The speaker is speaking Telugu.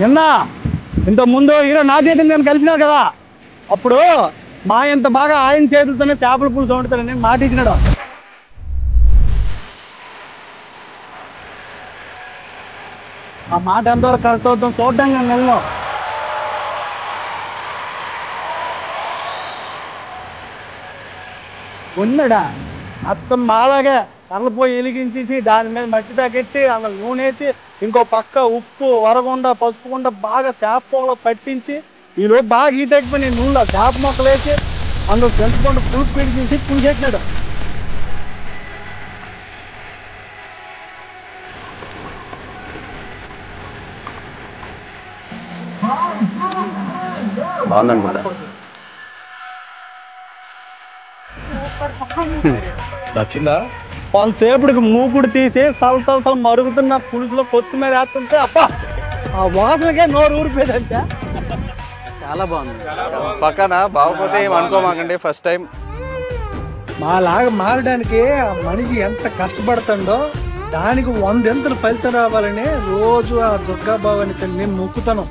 నిన్న ఇంత ముందు హీరో నాగచైతన్య నేను కలిసినారు కదా, అప్పుడు మా ఇంత బాగా ఆయన చేతులతోనే చేపల పులుసు వండుతానని నేను మాట ఇచ్చినాడు. ఆ మాట ఎంతవరకు కరెక్ట్ అవుతాం చూడడం కానీ నేను ఉన్నాడా అత్తం మాలాగే కర్రపోయి వెలిగించేసి దాని మీద మట్టి తగ్గెట్టి అందులో నూనె వేసి ఇంకో పక్క ఉప్పు వరకుండా పసుపుకుండా బాగా చేప పొగలో పట్టించి ఈలోపు బాగా ఈత ఎక్కిపోయి నేను నూనెలో చేప మొక్కలు వేసి అందులో పెంచుకుంటూ పులుపు పిడిచేసి పులిసెట్టినాడు. బాగుందనుకుంటా. నచ్చిందా? కొంతసేపటికి మూకుడు తీసి సలసలసలు మరుగుతున్న పులుసులో కొత్తిమీర వేస్తుంటే అప్ప ఆ వాసనకే నోరు ఊరిపోయిందంటే చాలా బాగుంది. పక్కన బాగోపోతే ఏం అనుకోమాకండి. ఫస్ట్ టైం మాలాగా మారడానికి ఆ మనిషి ఎంత కష్టపడుతుండో దానికి 100 ఫలితం రావాలని రోజు ఆ దుర్గాబాబాని తల్లిని మొక్కుతాను.